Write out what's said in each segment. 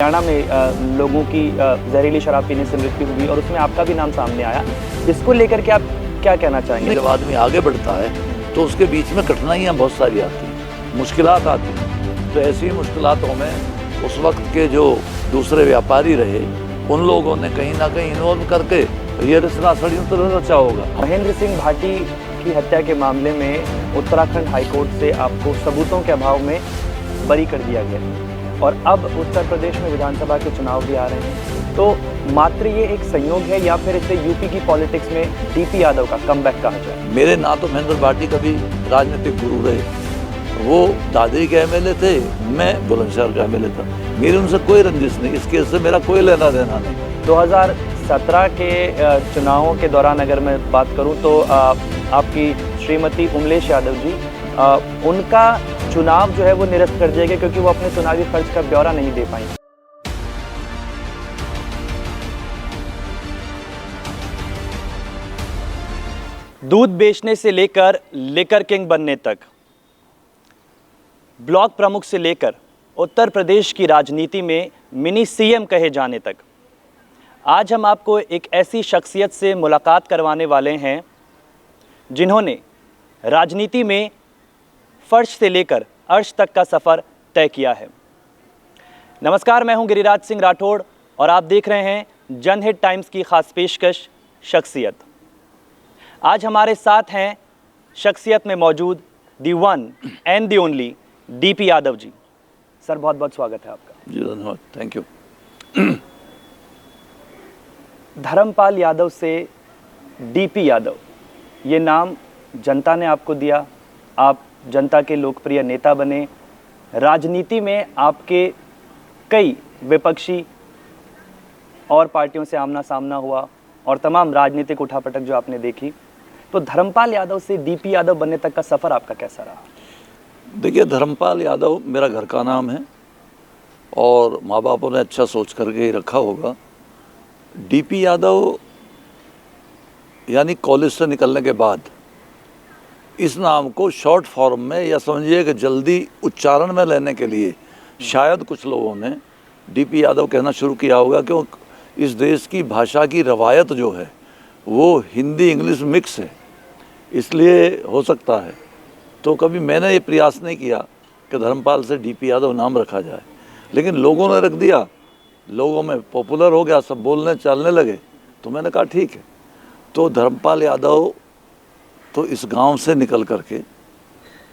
हरियाणा में लोगों की जहरीली शराब पीने से मृत्यु हुई और उसमें आपका भी नाम सामने आया। इसको लेकर के आप क्या कहना चाहेंगे? जब आदमी आगे बढ़ता है तो उसके बीच में कठिनाइयाँ बहुत सारी आती हैं, मुश्किलात आती हैं। तो ऐसी मुश्किलातों में उस वक्त के जो दूसरे व्यापारी रहे उन लोगों ने कहीं ना कहीं इन्वॉल्व करके ये रचना षड्यंत्र रचा होगा। महेंद्र सिंह भाटी की हत्या के मामले में उत्तराखंड हाईकोर्ट से आपको सबूतों के अभाव में बरी कर दिया गया और अब उत्तर प्रदेश में विधानसभा के चुनाव भी आ रहे हैं, तो मात्र ये एक संयोग है या फिर इसे यूपी की पॉलिटिक्स में डीपी यादव का कमबैक कहा जाए? मेरे ना तो महेंद्र भाटी कभी राजनीतिक गुरु रहे, वो दादरी के एमएलए थे, मैं बुलंदशहर का एमएलए था। मेरी उनसे कोई रंजिश नहीं, इस केस से मेरा कोई लेना देना नहीं। 2017 के चुनावों के दौरान अगर मैं बात करूं तो आपकी श्रीमती उमलेश यादव जी, उनका चुनाव जो है वो निरस्त कर दिया गया क्योंकि वो अपने चुनावी खर्च का ब्यौरा नहीं दे पाई। दूध बेचने से लेकर लिकर किंग बनने तक, ब्लॉक प्रमुख से लेकर उत्तर प्रदेश की राजनीति में मिनी सीएम कहे जाने तक, आज हम आपको एक ऐसी शख्सियत से मुलाकात करवाने वाले हैं जिन्होंने राजनीति में फर्श से लेकर अर्श तक का सफ़र तय किया है। नमस्कार, मैं हूं गिरिराज सिंह राठौड़ और आप देख रहे हैं जनहित टाइम्स की खास पेशकश शख्सियत। आज हमारे साथ हैं शख्सियत में मौजूद the one and the only DP Yadav ji. Sir, बहुत बहुत स्वागत है आपका। जी धन्यवाद, थैंक यू। धर्मपाल यादव से डीपी यादव, ये नाम जनता ने आपको दिया, आप जनता के लोकप्रिय नेता बने। राजनीति में आपके कई विपक्षी और पार्टियों से आमना सामना हुआ और तमाम राजनीतिक उठापटक जो आपने देखी, तो धर्मपाल यादव से डीपी यादव बनने तक का सफ़र आपका कैसा रहा? देखिए, धर्मपाल यादव मेरा घर का नाम है और माँ बापों ने अच्छा सोच करके ही रखा होगा। डीपी यादव यानी कॉलेज से निकलने के बाद इस नाम को शॉर्ट फॉर्म में या समझिए कि जल्दी उच्चारण में लेने के लिए शायद कुछ लोगों ने डीपी यादव कहना शुरू किया होगा, क्योंकि इस देश की भाषा की रवायत जो है वो हिंदी इंग्लिश मिक्स है, इसलिए हो सकता है। तो कभी मैंने ये प्रयास नहीं किया कि धर्मपाल से डीपी यादव नाम रखा जाए, लेकिन लोगों ने रख दिया, लोगों में पॉपुलर हो गया, सब बोलने चलने लगे, तो मैंने कहा ठीक है। तो धर्मपाल यादव तो इस गांव से निकल करके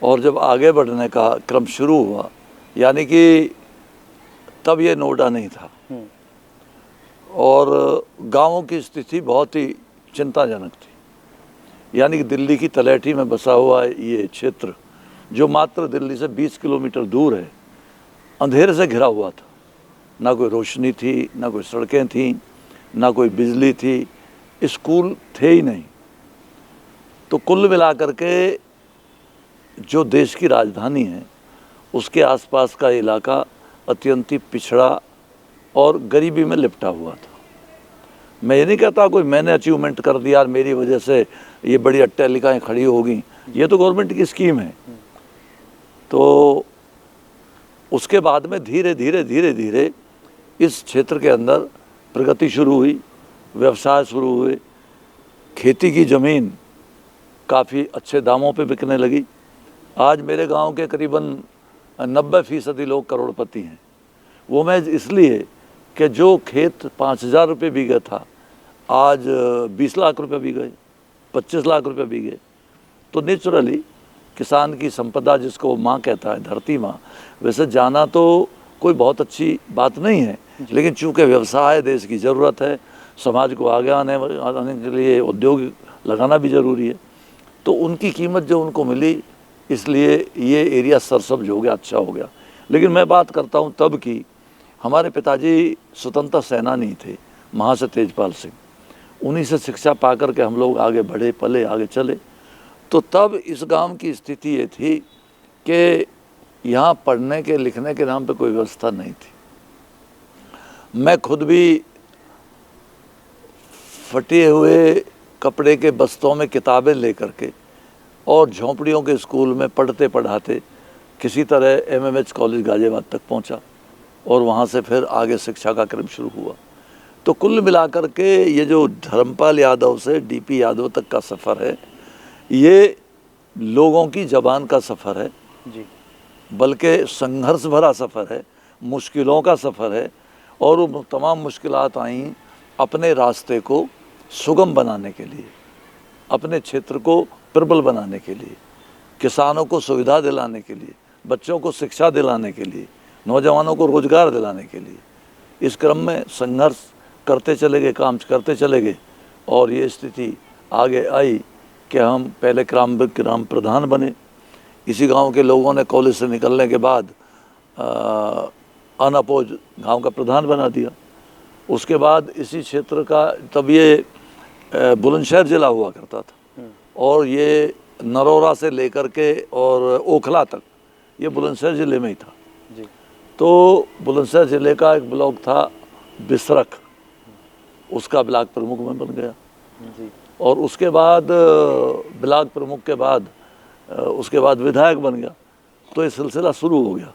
और जब आगे बढ़ने का क्रम शुरू हुआ, यानी कि तब ये नोएडा नहीं था और गांवों की स्थिति बहुत ही चिंताजनक थी। यानी कि दिल्ली की तलहटी में बसा हुआ ये क्षेत्र जो मात्र दिल्ली से 20 किलोमीटर दूर है, अंधेरे से घिरा हुआ था। ना कोई रोशनी थी, ना कोई सड़कें थीं, ना कोई बिजली थी, स्कूल थे ही नहीं। तो कुल मिलाकर के जो देश की राजधानी है उसके आसपास का इलाका अत्यंत ही पिछड़ा और गरीबी में लिपटा हुआ था। मैं ये नहीं कहता कोई मैंने अचीवमेंट कर दिया और मेरी वजह से ये बड़ी अट्टालिकाएं खड़ी हो गई, ये तो गवर्नमेंट की स्कीम है। तो उसके बाद में धीरे धीरे इस क्षेत्र के अंदर प्रगति शुरू हुई, व्यवसाय शुरू हुए, खेती की ज़मीन काफ़ी अच्छे दामों पे बिकने लगी। आज मेरे गांव के करीबन 90% लोग करोड़पति हैं। वो मैं इसलिए कि जो खेत 5,000 रुपये बीघे था आज 20 लाख रुपये बीघे, 25 लाख रुपये बीघे। तो नेचुरली किसान की संपदा, जिसको माँ कहता है, धरती माँ, वैसे जाना तो कोई बहुत अच्छी बात नहीं है, लेकिन चूँकि व्यवसाय देश की ज़रूरत है, समाज को आगे आने के लिए उद्योग लगाना भी ज़रूरी है, तो उनकी कीमत जो उनको मिली, इसलिए ये एरिया सरसब्ज हो गया, अच्छा हो गया। लेकिन मैं बात करता हूँ तब की, हमारे पिताजी स्वतंत्रता सेनानी थे, महाराजा तेजपाल सिंह। उन्हीं से शिक्षा पा कर के हम लोग आगे बढ़े, पले, आगे चले। तो तब इस गांव की स्थिति ये थी कि यहाँ पढ़ने के लिखने के नाम पे कोई व्यवस्था नहीं थी। मैं खुद भी फटे हुए कपड़े के बस्तों में किताबें लेकर के और झोंपड़ियों के स्कूल में पढ़ते पढ़ाते किसी तरह एमएमएच कॉलेज गाजियाबाद तक पहुंचा। और वहाँ से फिर आगे शिक्षा का क्रम शुरू हुआ। तो कुल मिलाकर के ये जो धर्मपाल यादव से डीपी यादव तक का सफ़र है, ये लोगों की ज़बान का सफ़र है जी। बल्कि संघर्ष भरा सफ़र है, मुश्किलों का सफ़र है। और वो तमाम मुश्किलात आई अपने रास्ते को सुगम बनाने के लिए, अपने क्षेत्र को प्रबल बनाने के लिए, किसानों को सुविधा दिलाने के लिए, बच्चों को शिक्षा दिलाने के लिए, नौजवानों को रोज़गार दिलाने के लिए। इस क्रम में संघर्ष करते चले गए, काम करते चले गए और ये स्थिति आगे आई कि हम पहले ग्राम प्रधान बने। इसी गांव के लोगों ने कॉलेज से निकलने के बाद अनअपोज गांव का प्रधान बना दिया। उसके बाद इसी क्षेत्र का, तब ये बुलंदशहर जिला हुआ करता था और ये नरोरा से लेकर के और ओखला तक ये बुलंदशहर ज़िले में ही था जी। तो बुलंदशहर ज़िले का एक ब्लॉक था बिसरख, उसका ब्लॉक प्रमुख में बन गया जी। और उसके बाद ब्लॉक प्रमुख के बाद उसके बाद विधायक बन गया। तो ये सिलसिला शुरू हो गया।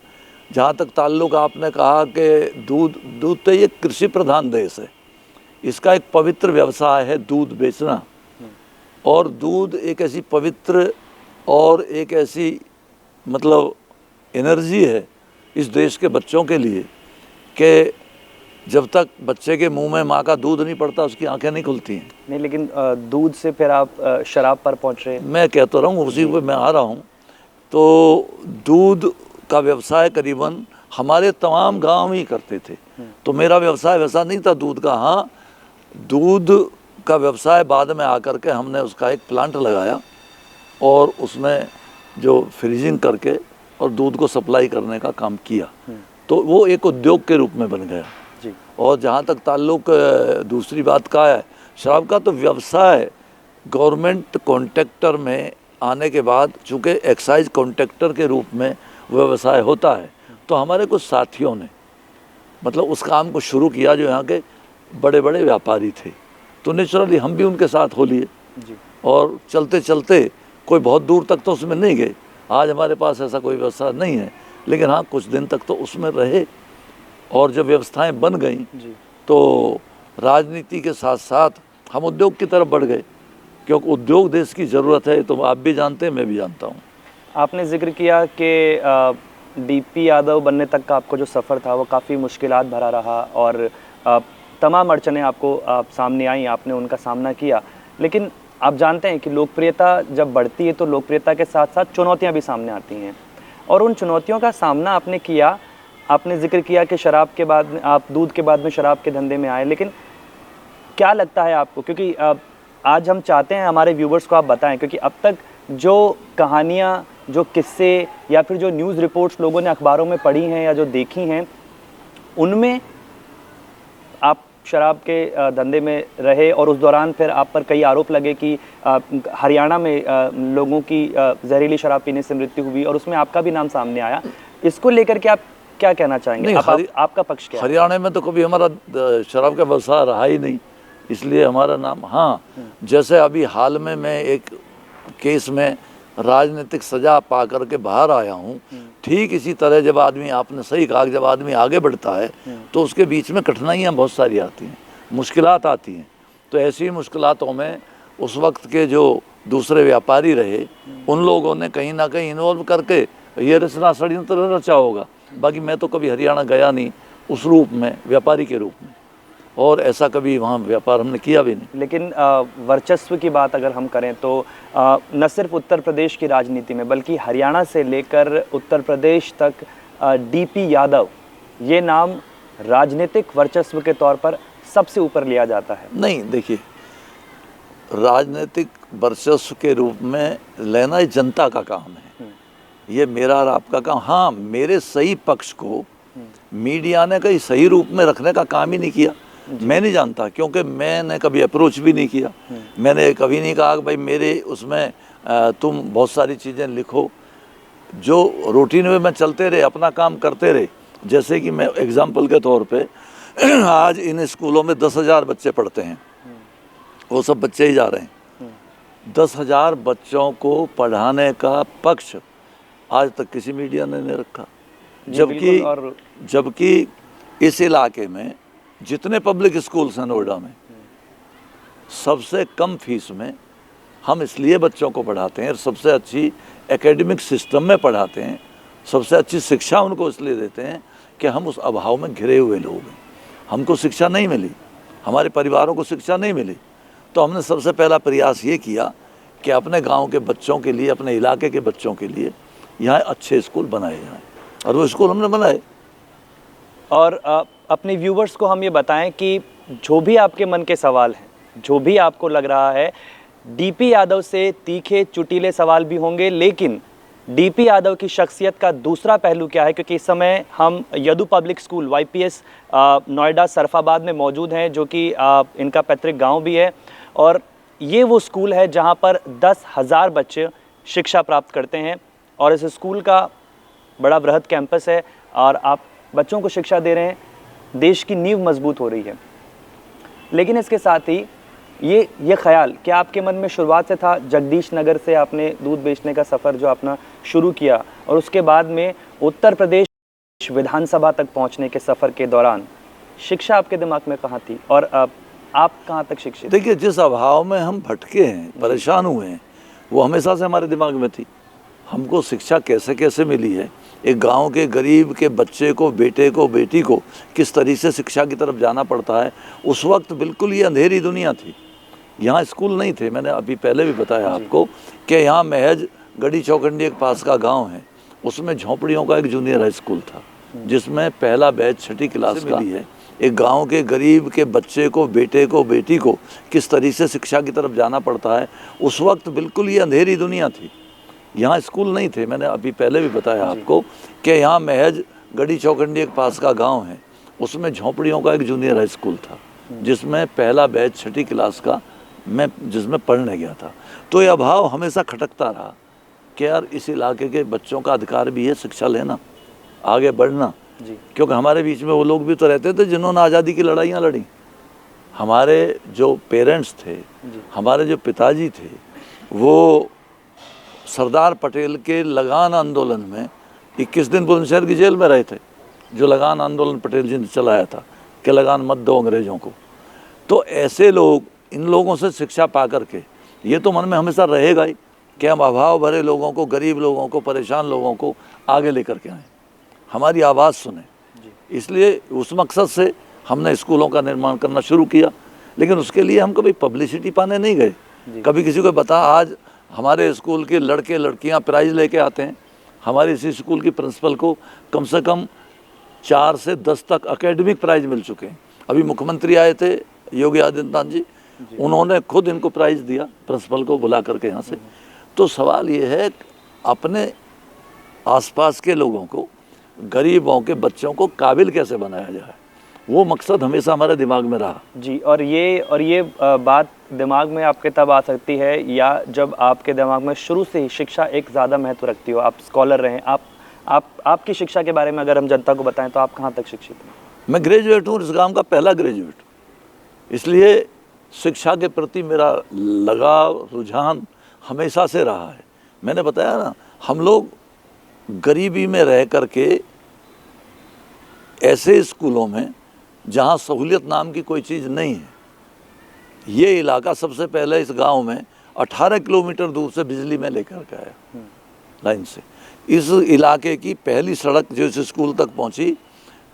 जहाँ तक ताल्लुक़ आपने कहा कि दूध तो ये कृषि प्रधान देश है, इसका एक पवित्र व्यवसाय है दूध बेचना। और दूध एक ऐसी पवित्र और एक ऐसी मतलब एनर्जी है इस देश के बच्चों के लिए कि जब तक बच्चे के मुंह में माँ का दूध नहीं पड़ता उसकी आंखें नहीं खुलती हैं। नहीं, लेकिन दूध से फिर आप शराब पर पहुंच रहे हैं। मैं कहता रहा हूँ, उसी पे मैं आ रहा हूँ। तो दूध का व्यवसाय करीबन हमारे तमाम गांव ही करते थे। तो मेरा व्यवसाय वैसा नहीं था दूध का। हाँ, दूध का व्यवसाय बाद में आकर के हमने उसका एक प्लांट लगाया और उसमें जो फ्रीजिंग करके और दूध को सप्लाई करने का काम किया। तो वो एक उद्योग के रूप में बन गया जी। और जहाँ तक ताल्लुक़ दूसरी बात का है शराब का, तो व्यवसाय गवर्नमेंट कॉन्ट्रैक्टर में आने के बाद चूँकि एक्साइज कॉन्ट्रैक्टर के रूप में व्यवसाय होता है, तो हमारे कुछ साथियों ने मतलब उस काम को शुरू किया जो यहाँ के बड़े बड़े व्यापारी थे। तो नेचुरली हम भी उनके साथ हो लिए जी। और चलते चलते कोई बहुत दूर तक तो उसमें नहीं गए। आज हमारे पास ऐसा कोई व्यवस्था नहीं है, लेकिन हाँ कुछ दिन तक तो उसमें रहे। और जब व्यवस्थाएं बन गई तो राजनीति के साथ साथ हम उद्योग की तरफ बढ़ गए, क्योंकि उद्योग देश की ज़रूरत है। तो आप भी जानते हैं, मैं भी जानता हूँ। आपने जिक्र किया कि डीपी यादव बनने तक का आपको जो सफ़र था वो काफ़ी मुश्किलात भरा रहा और तमाम अड़चनें आपको सामने आई, आपने उनका सामना किया। लेकिन आप जानते हैं कि लोकप्रियता जब बढ़ती है तो लोकप्रियता के साथ साथ चुनौतियां भी सामने आती हैं और उन चुनौतियों का सामना आपने किया। आपने जिक्र किया कि शराब के बाद में आप दूध के बाद में शराब के धंधे में आए, लेकिन क्या लगता है आपको, क्योंकि आज हम चाहते हैं हमारे व्यूवर्स को आप बताएं, क्योंकि अब तक जो कहानियाँ, जो किस्से या फिर जो न्यूज़ रिपोर्ट्स लोगों ने अखबारों में पढ़ी हैं या जो देखी हैं, उनमें आप शराब के धंधे में रहे और उस दौरान फिर आप पर कई आरोप लगे कि हरियाणा में लोगों की जहरीली शराब पीने से मृत्यु हुई और उसमें आपका भी नाम सामने आया। इसको लेकर के आप क्या कहना चाहेंगे? आपका पक्ष क्या है? हरियाणा में तो कभी हमारा शराब का व्यवसाय रहा ही नहीं, इसलिए हमारा नाम, हाँ जैसे अभी हाल में मैं एक केस में राजनीतिक सजा पा करके बाहर आया हूँ, ठीक इसी तरह जब आदमी, आपने सही कहा, जब आदमी आगे बढ़ता है तो उसके बीच में कठिनाइयाँ बहुत सारी आती हैं, मुश्किलात आती हैं। तो ऐसी मुश्किलातों में उस वक्त के जो दूसरे व्यापारी रहे उन लोगों ने कहीं ना कहीं इन्वॉल्व करके ये रचना षड्यंत्र रचा होगा। बाकी मैं तो कभी हरियाणा गया नहीं उस रूप में, व्यापारी के रूप में, और ऐसा कभी वहाँ व्यापार हमने किया भी नहीं। लेकिन वर्चस्व की बात अगर हम करें तो न सिर्फ उत्तर प्रदेश की राजनीति में बल्कि हरियाणा से लेकर उत्तर प्रदेश तक डीपी यादव ये नाम राजनीतिक वर्चस्व के तौर पर सबसे ऊपर लिया जाता है। नहीं, देखिए, राजनीतिक वर्चस्व के रूप में लेना जनता का काम है, ये मेरा और आपका काम। हाँ, मेरे सही पक्ष को मीडिया ने कहीं सही रूप में रखने का काम ही नहीं किया। मैं नहीं जानता, क्योंकि मैंने कभी अप्रोच भी नहीं किया। मैंने कभी नहीं कहा कि भाई मेरे उसमें तुम बहुत सारी चीज़ें लिखो। जो रूटीन में मैं चलते रहे, अपना काम करते रहे। जैसे कि मैं एग्जाम्पल के तौर पे आज इन स्कूलों में 10,000 बच्चे पढ़ते हैं, वो सब बच्चे ही जा रहे हैं। 10,000 बच्चों को पढ़ाने का पक्ष आज तक किसी मीडिया ने नहीं रखा, जबकि इस इलाके में जितने पब्लिक स्कूल्स हैं नोएडा में, सबसे कम फीस में हम इसलिए बच्चों को पढ़ाते हैं, सबसे अच्छी एकेडमिक सिस्टम में पढ़ाते हैं, सबसे अच्छी शिक्षा उनको इसलिए देते हैं कि हम उस अभाव में घिरे हुए लोग हैं। हमको शिक्षा नहीं मिली, हमारे परिवारों को शिक्षा नहीं मिली, तो हमने सबसे पहला प्रयास ये किया कि अपने गांव के बच्चों के लिए, अपने इलाके के बच्चों के लिए यहाँ अच्छे स्कूल बनाए जाएं, और वो स्कूल हमने बनाए। और अपने व्यूवर्स को हम ये बताएं कि जो भी आपके मन के सवाल हैं, जो भी आपको लग रहा है, डीपी यादव से तीखे चुटीले सवाल भी होंगे, लेकिन डीपी यादव की शख्सियत का दूसरा पहलू क्या है, क्योंकि इस समय हम Yadu public school YPS Noida Sarfabad में मौजूद हैं, जो कि इनका पैतृक गांव भी है, और ये वो स्कूल है जहां पर 10,000 बच्चे शिक्षा प्राप्त करते हैं, और इस स्कूल का बड़ा बृहद कैंपस है, और आप बच्चों को शिक्षा दे रहे हैं, देश की नींव मजबूत हो रही है। लेकिन इसके साथ ही ये ख्याल क्या आपके मन में शुरुआत से था? जगदीश नगर से आपने दूध बेचने का सफ़र जो अपना शुरू किया, और उसके बाद में उत्तर प्रदेश विधानसभा तक पहुंचने के सफ़र के दौरान शिक्षा आपके दिमाग में कहाँ थी, और आप कहाँ तक शिक्षित? देखिए, जिस अभाव में हम भटके हैं, परेशान हुए हैं, वो हमेशा से हमारे दिमाग में थी। हमको शिक्षा कैसे कैसे मिली है, एक गांव के गरीब के बच्चे को, बेटे को, बेटी को किस तरीके से शिक्षा की तरफ जाना पड़ता है। उस वक्त बिल्कुल ये अंधेरी दुनिया थी, यहाँ स्कूल नहीं थे। मैंने अभी पहले भी बताया आपको कि यहाँ महज गढ़ी चौखंडी एक पास का गांव है, उसमें झोंपड़ियों का एक जूनियर हाई स्कूल था, जिसमें पहला बैच 6ठी क्लास का मिली है। एक गांव के गरीब के बच्चे को, बेटे को, बेटी को किस तरीके से शिक्षा की तरफ जाना पड़ता है। उस वक्त बिल्कुल ये अंधेरी दुनिया थी, यहाँ स्कूल नहीं थे। मैंने अभी पहले भी बताया आपको कि यहाँ महज गढ़ी चौखंडी एक पास का गांव है, उसमें झोंपड़ियों का एक जूनियर हाई स्कूल था, जिसमें पहला बैच 6ठी क्लास का मैं जिसमें पढ़ने गया था। तो ये अभाव हमेशा खटकता रहा कि यार इस इलाके के बच्चों का अधिकार भी है शिक्षा लेना, आगे बढ़ना, क्योंकि हमारे बीच में वो लोग भी तो रहते थे जिन्होंने आज़ादी की लड़ाइयाँ लड़ी। हमारे जो पेरेंट्स थे, हमारे जो पिताजी थे, वो सरदार पटेल के लगान आंदोलन में 21 दिन बुलंदशहर की जेल में रहे थे, जो लगान आंदोलन पटेल जी ने चलाया था कि लगान मत दो अंग्रेज़ों को। तो ऐसे लोग, इन लोगों से शिक्षा पा करके ये तो मन में हमेशा रहेगा ही कि हम अभाव भरे लोगों को, गरीब लोगों को, परेशान लोगों को आगे लेकर के आएँ, हमारी आवाज़ सुने। इसलिए उस मकसद से हमने स्कूलों का निर्माण करना शुरू किया। लेकिन उसके लिए हम कभी पब्लिसिटी पाने नहीं गए, कभी किसी को बता। आज हमारे स्कूल के लड़के लड़कियां प्राइज़ लेके आते हैं। हमारे इसी स्कूल की प्रिंसिपल को कम से कम 4 से 10 तक एकेडमिक प्राइज़ मिल चुके हैं। अभी मुख्यमंत्री आए थे योगी आदित्यनाथ जी, उन्होंने खुद इनको प्राइज़ दिया, प्रिंसिपल को बुला करके यहाँ से। तो सवाल ये है, अपने आसपास के लोगों को, गरीबों के बच्चों को काबिल कैसे बनाया जाए, वो मकसद हमेशा हमारे दिमाग में रहा। जी, और ये बात दिमाग में आपके तब आ सकती है या जब आपके दिमाग में शुरू से ही शिक्षा एक ज़्यादा महत्व रखती हो, आप स्कॉलर रहे, आपकी शिक्षा के बारे में अगर हम जनता को बताएं तो आप कहाँ तक शिक्षित हैं? मैं ग्रेजुएट हूँ, इस गांव का पहला ग्रेजुएट, इसलिए शिक्षा के प्रति मेरा लगाव, रुझान हमेशा से रहा है। मैंने बताया ना, हम लोग गरीबी में रह करके ऐसे स्कूलों में जहाँ सहूलियत नाम की कोई चीज़ नहीं है, ये इलाका सबसे पहले इस गांव में 18 किलोमीटर दूर से बिजली में लेकर के आया लाइन से। इस इलाके की पहली सड़क जो इस स्कूल तक पहुंची,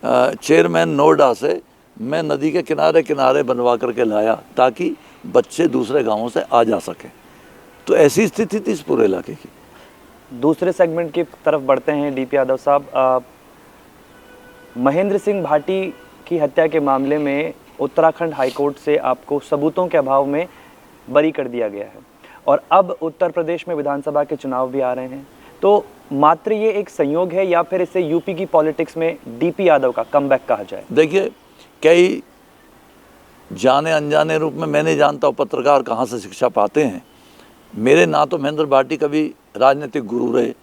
चेयरमैन नोएडा से मैं नदी के किनारे किनारे बनवा करके लाया ताकि बच्चे दूसरे गांवों से आ जा सकें। तो ऐसी स्थिति थी इस पूरे इलाके की। दूसरे सेगमेंट की तरफ बढ़ते हैं डीपी यादव साहब। महेंद्र सिंह भाटी की हत्या के मामले में उत्तराखंड हाईकोर्ट से आपको सबूतों के अभाव में बरी कर दिया गया है, और अब उत्तर प्रदेश में विधानसभा के चुनाव भी आ रहे हैं। तो मात्र ये एक संयोग है या फिर इसे यूपी की पॉलिटिक्स में डीपी यादव का कमबैक कहा जाए? देखिए, कई जाने अनजाने रूप में, मैं नहीं जानता हूँ पत्रकार कहाँ से शिक्षा पाते हैं। मेरे ना तो महेंद्र भाटी कभी राजनीतिक गुरु रहे,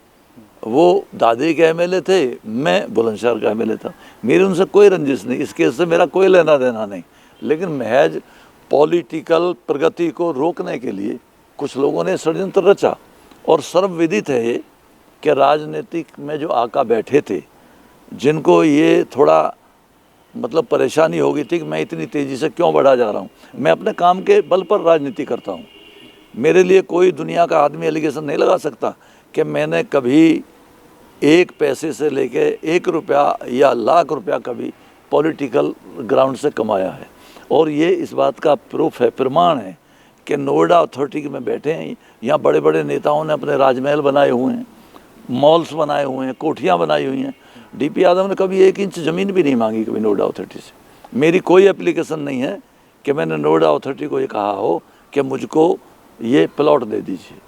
वो दादरी के एमएलए थे, मैं बुलंदशहर का एमएलए था। मेरी उनसे कोई रंजिश नहीं, इस केस से मेरा कोई लेना देना नहीं। लेकिन महज पॉलिटिकल प्रगति को रोकने के लिए कुछ लोगों ने षड्यंत्र रचा, और सर्वविदित है ये कि राजनीतिक में जो आका बैठे थे, जिनको ये थोड़ा मतलब परेशानी हो गई थी कि मैं इतनी तेज़ी से क्यों बढ़ा जा रहा हूँ। मैं अपने काम के बल पर राजनीति करता हूँ। मेरे लिए कोई दुनिया का आदमी एलिगेशन नहीं लगा सकता कि मैंने कभी एक पैसे से लेके 1 रुपया या लाख रुपया कभी पॉलिटिकल ग्राउंड से कमाया है। और ये इस बात का प्रूफ है, प्रमाण है कि नोएडा अथॉरिटी में बैठे हैं, यहाँ बड़े बड़े नेताओं ने अपने राजमहल बनाए हुए हैं, मॉल्स बनाए हुए हैं, कोठियाँ बनाई हुई हैं। डीपी यादव ने कभी 1 इंच ज़मीन भी नहीं मांगी कभी नोएडा अथॉरिटी से। मेरी कोई एप्लीकेशन नहीं है कि मैंने नोएडा अथॉरिटी को ये कहा हो कि मुझको ये प्लॉट दे दीजिए,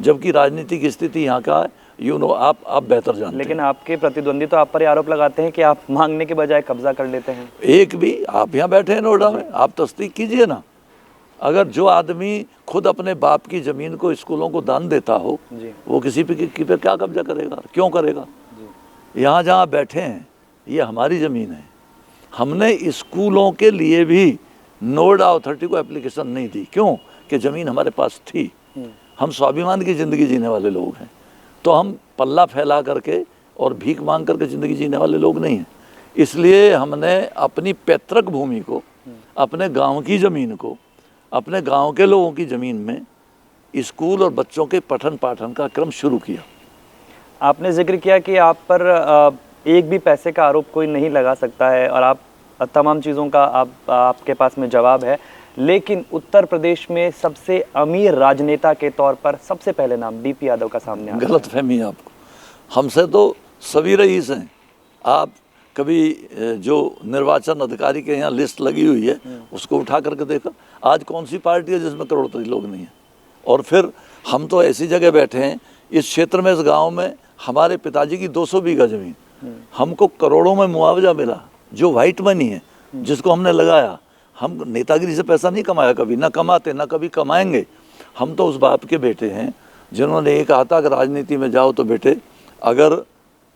जबकि राजनीतिक स्थिति यहाँ का आप बेहतर जानते हैं। लेकिन आपके प्रतिद्वंदी तो आप पर आरोप लगाते हैं कि आप मांगने के बजाय कब्जा कर लेते हैं। एक भी आप यहाँ बैठे हैं नोएडा में, आप तस्दीक कीजिए ना। अगर जो आदमी खुद अपने बाप की ज़मीन को स्कूलों को दान देता हो, वो किसी पे क्या कब्जा करेगा, क्यों करेगा? यहाँ जहाँ बैठे हैं ये हमारी ज़मीन है। हमने स्कूलों के लिए भी नोएडा अथॉरिटी को एप्लीकेशन नहीं दी, क्यों? कि ज़मीन हमारे पास थी। हम स्वाभिमान की ज़िंदगी जीने वाले लोग हैं, तो हम पल्ला फैला करके और भीख मांग करके ज़िंदगी जीने वाले लोग नहीं हैं। इसलिए हमने अपनी पैतृक भूमि को, अपने गांव की ज़मीन को, अपने गांव के लोगों की ज़मीन में स्कूल और बच्चों के पठन पाठन का क्रम शुरू किया। आपने जिक्र किया कि आप पर एक भी पैसे का आरोप कोई नहीं लगा सकता है और आप तमाम चीज़ों का आपके पास में जवाब है, लेकिन उत्तर प्रदेश में सबसे अमीर राजनेता के तौर पर सबसे पहले नाम डीपी यादव का सामने आता है। गलत फहमी है आपको। हमसे तो सभी रईस हैं। आप कभी जो निर्वाचन अधिकारी के यहाँ लिस्ट लगी हुई है उसको उठा करके देखा, आज कौन सी पार्टी है जिसमें करोड़पति लोग नहीं हैं? और फिर हम तो ऐसी जगह बैठे हैं, इस क्षेत्र में, इस गांव में हमारे पिताजी की 200 बीघा ज़मीन, हमको करोड़ों में मुआवजा मिला, जो वाइट मनी है, जिसको हमने लगाया। हम नेतागिरी से पैसा नहीं कमाया कभी, ना कमाते, ना कभी कमाएंगे। हम तो उस बाप के बेटे हैं जिन्होंने ये कहा था कि राजनीति में जाओ तो बेटे अगर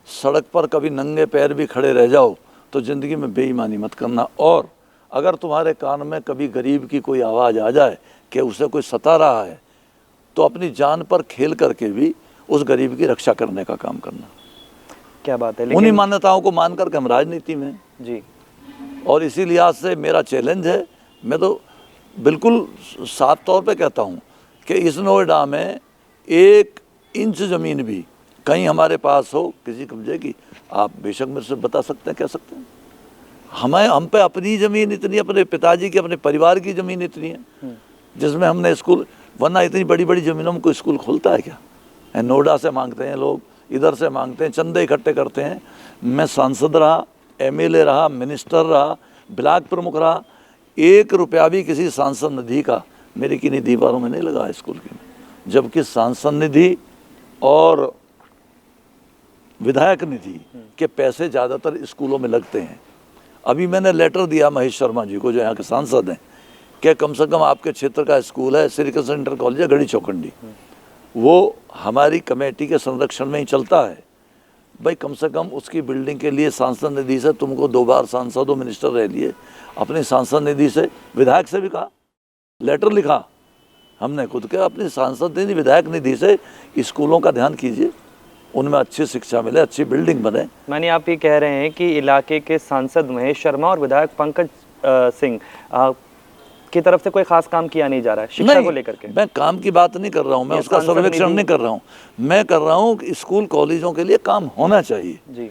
सड़क पर कभी नंगे पैर भी खड़े रह जाओ तो ज़िंदगी में बेईमानी मत करना, और अगर तुम्हारे कान में कभी गरीब की कोई आवाज़ आ जाए कि उसे कोई सता रहा है तो अपनी जान पर खेल करके भी उस गरीब की रक्षा करने का काम करना। क्या बात है। उन्हीं मान्यताओं को मान करके हम राजनीति में जी, और इसी लिहाज से मेरा चैलेंज है, मैं तो बिल्कुल साफ तौर पे कहता हूँ कि इस नोएडा में 1 इंच ज़मीन भी कहीं हमारे पास हो किसी कब्जे की, आप बेशक मेरे से बता सकते हैं, कह सकते हैं। हम पे अपनी ज़मीन इतनी, अपने पिताजी की, अपने परिवार की ज़मीन इतनी है जिसमें हमने स्कूल, वरना इतनी बड़ी बड़ी ज़मीनों में कोई स्कूल खोलता है क्या? नोएडा से मांगते हैं लोग, इधर से मांगते हैं, चंदे इकट्ठे करते हैं। मैं सांसद रहा, एमएलए रहा, मिनिस्टर रहा, ब्लॉक प्रमुख रहा, 1 रुपया भी किसी सांसद निधि का मेरी किन्हीं दीवारों में नहीं लगा स्कूल की, जबकि सांसद निधि और विधायक निधि के पैसे ज़्यादातर स्कूलों में लगते हैं। अभी मैंने लेटर दिया महेश शर्मा जी को, जो यहाँ के सांसद हैं, कि कम से कम आपके क्षेत्र का स्कूल है, श्री कृष्ण इंटर कॉलेज है गढ़ी चौखंडी, वो हमारी कमेटी के संरक्षण में ही चलता है। भाई कम से कम उसकी बिल्डिंग के लिए सांसद निधि से, तुमको 2 बार सांसद हो, मिनिस्टर रह लिए, अपनी सांसद निधि से, विधायक से भी कहा, लेटर लिखा हमने खुद के, अपनी सांसद निधि, विधायक निधि से स्कूलों का ध्यान कीजिए, उनमें अच्छी शिक्षा मिले, अच्छी बिल्डिंग बने। मानिए आप ये कह रहे हैं कि इलाके के सांसद महेश शर्मा और विधायक पंकज सिंह की तरफ से कोई खास काम किया नहीं जा रहा है शिक्षा को लेकर के? मैं काम की बात नहीं कर रहा हूँ, मैं उसका सर्वेक्षण नहीं कर रहा हूँ, मैं कर रहा हूँ कि स्कूल कॉलेजों के लिए काम होना चाहिए जी,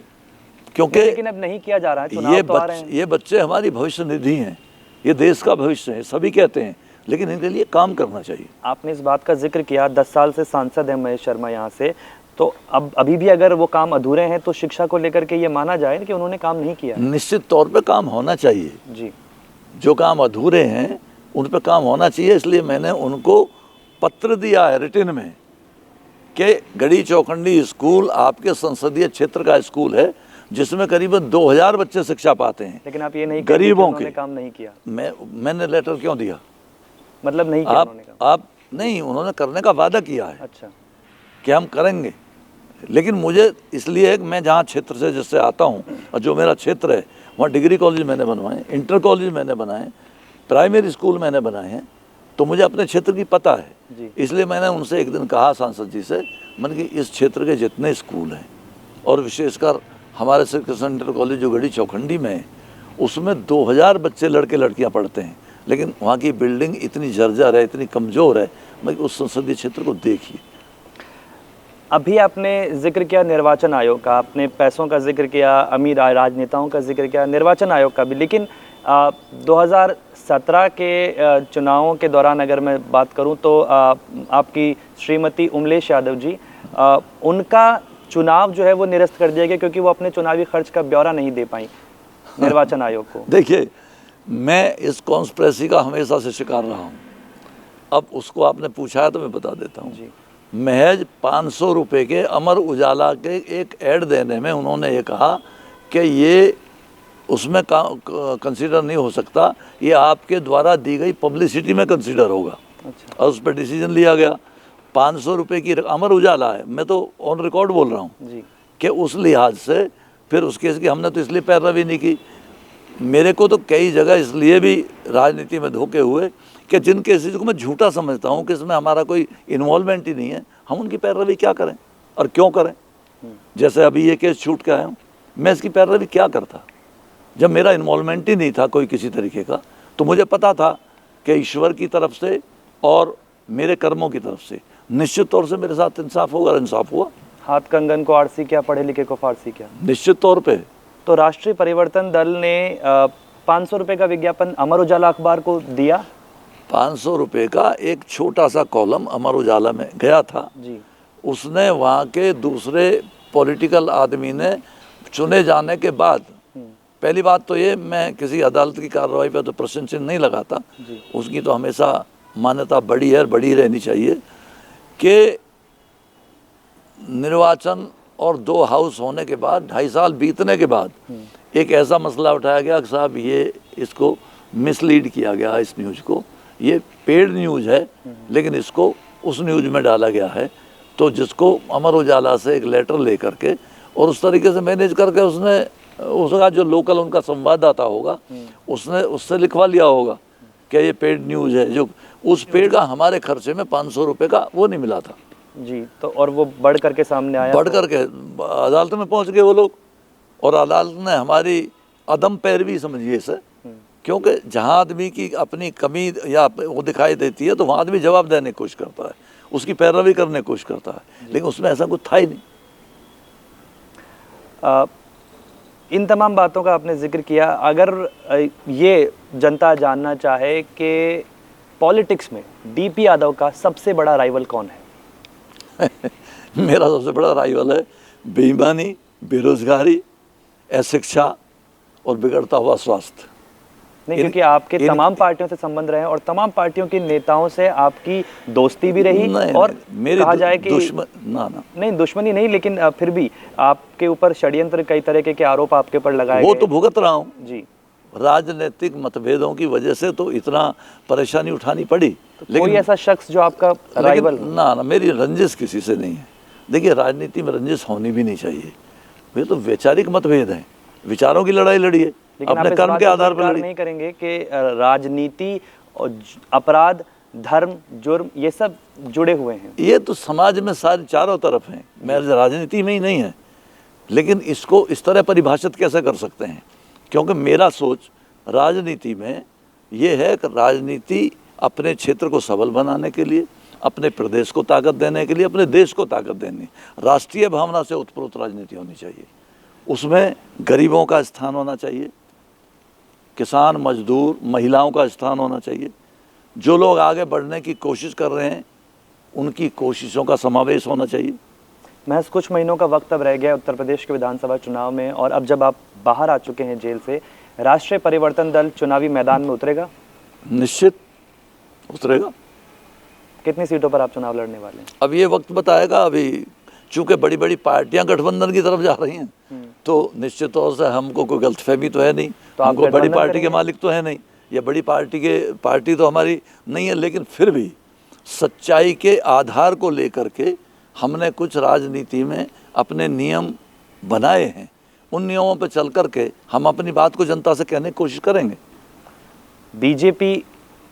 क्योंकि लेकिन अब नहीं किया जा रहा है। चुनाव तो आ रहे हैं। ये बच्चे हमारी भविष्य निधि हैं, ये देश का भविष्य है, सभी कहते हैं, लेकिन इनके लिए काम करना चाहिए। आपने इस बात का जिक्र किया, 10 साल से सांसद है महेश शर्मा यहाँ से, तो अब अभी भी अगर वो काम अधूरे हैं तो शिक्षा को लेकर के ये माना जाए कि उन्होंने काम नहीं किया? निश्चित तौर पे काम होना चाहिए जी, जो काम अधूरे हैं उन पे काम होना चाहिए। इसलिए मैंने उनको पत्र दिया है रिटन में कि गढ़ी चौखंडी स्कूल आपके संसदीय क्षेत्र का स्कूल है जिसमें करीबन 2000 बच्चे शिक्षा पाते हैं, लेकिन आप ये नहीं गरीबों के काम नहीं किया। मैंने लेटर क्यों दिया? मतलब नहीं किया आप नहीं, उन्होंने करने का वादा किया है। अच्छा, कि हम करेंगे, लेकिन मुझे इसलिए मैं जहाँ क्षेत्र से जिससे आता हूँ और जो मेरा क्षेत्र है वहाँ डिग्री कॉलेज मैंने बनवाए, इंटर कॉलेज मैंने बनाए, प्राइमरी स्कूल मैंने बनाए हैं, तो मुझे अपने क्षेत्र की पता है। इसलिए मैंने उनसे एक दिन कहा सांसद जी से, मन कि इस क्षेत्र के जितने स्कूल हैं और विशेषकर हमारे श्री कृष्ण इंटर कॉलेज जो गढ़ी चौखंडी में है, उसमें 2000 बच्चे लड़के लड़कियां पढ़ते हैं, लेकिन वहाँ की बिल्डिंग इतनी जर्जर है, इतनी कमज़ोर है। मैं उस संसदीय क्षेत्र को देखिए। अभी आपने जिक्र किया निर्वाचन आयोग का, आपने पैसों का जिक्र किया, अमीर राजनेताओं का जिक्र किया, निर्वाचन आयोग का भी, लेकिन 2017 के चुनावों के दौरान अगर मैं बात करूं तो आपकी श्रीमती उमलेश यादव जी, उनका चुनाव जो है वो निरस्त कर दिया गया क्योंकि वो अपने चुनावी खर्च का ब्यौरा नहीं दे पाई निर्वाचन आयोग को। देखिए, मैं इस कॉन्स्पिरेसी का हमेशा से शिकार रहा हूँ। अब उसको आपने पूछा है तो मैं बता देता हूँ। महज 500 रुपये के अमर उजाला के एक ऐड देने में उन्होंने ये कहा कि ये उसमें कंसीडर नहीं हो सकता, ये आपके द्वारा दी गई पब्लिसिटी में कंसीडर होगा। अच्छा। और उस पर डिसीजन लिया गया। 500 रुपये की अमर उजाला है, मैं तो ऑन रिकॉर्ड बोल रहा हूँ कि उस लिहाज से फिर उस केस की हमने तो इसलिए पैरवी नहीं की। मेरे को तो कई जगह इसलिए भी राजनीति में धोखे हुए कि जिन केसेस को मैं झूठा समझता हूँ कि इसमें हमारा कोई इन्वॉल्वमेंट ही नहीं है, हम उनकी पैरवी क्या करें और क्यों करें। जैसे अभी ये केस छूट के आया हूँ, मैं इसकी पैरवी क्या करता जब मेरा इन्वॉल्वमेंट ही नहीं था कोई किसी तरीके का। तो मुझे पता था कि ईश्वर की तरफ से और मेरे कर्मों की तरफ से निश्चित तौर से मेरे साथ इंसाफ होगा। इंसाफ हुआ। हाथ कंगन को आरसी क्या, पढ़े लिखे को फारसी क्या। निश्चित तौर पे। तो राष्ट्रीय परिवर्तन दल ने 500 रुपये का विज्ञापन अमर उजाला अखबार को दिया। 500 रुपये का एक छोटा सा कॉलम अमर उजाला में गया था जी। उसने वहाँ के दूसरे पॉलिटिकल आदमी ने चुने जाने के बाद, पहली बात तो ये, मैं किसी अदालत की कार्रवाई पर तो प्रश्न चिन्ह नहीं लगाता, उसकी तो हमेशा मान्यता बड़ी है और बड़ी रहनी चाहिए कि निर्वाचन और 2 हाउस होने के बाद 2.5 साल बीतने के बाद एक ऐसा मसला उठाया गया कि साहब ये इसको मिसलीड किया गया, इस न्यूज़ को, ये पेड न्यूज़ है लेकिन इसको उस न्यूज़ में डाला गया है। तो जिसको अमर उजाला से एक लेटर ले करके और उस तरीके से मैनेज करके उसका जो लोकल उनका संवाददाता होगा उसने उससे लिखवा लिया होगा कि ये पेड न्यूज़ है। जो उस पेड का हमारे खर्चे में 500 रुपये का वो नहीं मिला था जी। तो और वो बढ़ करके सामने आया, बढ़ करके अदालत में पहुंच गए वो लोग, और अदालत ने हमारी अदम पैरवी समझिए इसे, क्योंकि जहां आदमी की अपनी कमी या वो दिखाई देती है तो वहां आदमी जवाब देने की कोशिश करता है, उसकी पैरवी करने की कोशिश करता है, लेकिन उसमें ऐसा कुछ था ही नहीं। इन तमाम बातों का आपने जिक्र किया। अगर ये जनता जानना चाहे कि पॉलिटिक्स में डीपी यादव का सबसे बड़ा राइवल कौन है? मेरा सबसे बड़ा राइवल है बेईमानी, बेरोजगारी, अशिक्षा और बिगड़ता हुआ स्वास्थ्य। नहीं, क्योंकि आपके तमाम पार्टियों से संबंध रहे और तमाम पार्टियों के नेताओं से आपकी दोस्ती भी रही और मेरी कहा जाए कि नहीं दुश्मनी नहीं, लेकिन फिर भी आपके ऊपर षड्यंत्र कई तरह के आरोप आपके ऊपर लगाए वो तो भुगत रहा हूँ जी। राजनीतिक मतभेदों की वजह से तो इतना परेशानी उठानी पड़ी। तो लेकिन कोई ऐसा शख्स जो आपका राइवल? ना, मेरी रंजिश किसी से नहीं है। देखिए, राजनीति में रंजिश होनी भी नहीं चाहिए। ये तो वैचारिक मतभेद हैं, विचारों की लड़ाई लड़िए, अपने कर्म के आधार पर लड़िए। नहीं करेंगे कि राजनीति और अपराध, धर्म, जुर्म ये सब जुड़े हुए हैं। ये तो समाज में सारे चारों तरफ हैं, मेरे राजनीति में ही नहीं है। लेकिन इसको इस तरह परिभाषित कैसे कर सकते हैं? क्योंकि मेरा सोच राजनीति में ये है कि राजनीति अपने क्षेत्र को सबल बनाने के लिए, अपने प्रदेश को ताकत देने के लिए, अपने देश को ताकत देने, राष्ट्रीय भावना से उत्प्रोत राजनीति होनी चाहिए। उसमें गरीबों का स्थान होना चाहिए, किसान, मजदूर, महिलाओं का स्थान होना चाहिए। जो लोग आगे बढ़ने की कोशिश कर रहे हैं उनकी कोशिशों का समावेश होना चाहिए। महज कुछ महीनों का वक्त अब रह गया उत्तर प्रदेश के विधानसभा चुनाव में, और अब जब आप बाहर आ चुके हैं जेल से, राष्ट्रीय परिवर्तन दल चुनावी मैदान में उतरेगा? निश्चित उतरेगा। कितनी सीटों पर आप चुनाव लड़ने वाले हैं? अब ये वक्त बताएगा। अभी चूंकि बड़ी बड़ी पार्टियां गठबंधन की तरफ जा रही हैं तो निश्चित तौर से हमको कोई गलतफहमी तो है नहीं, तो हमको बड़ी पार्टी के मालिक तो है नहीं, ये बड़ी पार्टी तो हमारी नहीं है। लेकिन फिर भी सच्चाई के आधार को लेकर के हमने कुछ राजनीति में अपने नियम बनाए हैं, उन नियमों पर चल कर के हम अपनी बात को जनता से कहने की कोशिश करेंगे। बीजेपी,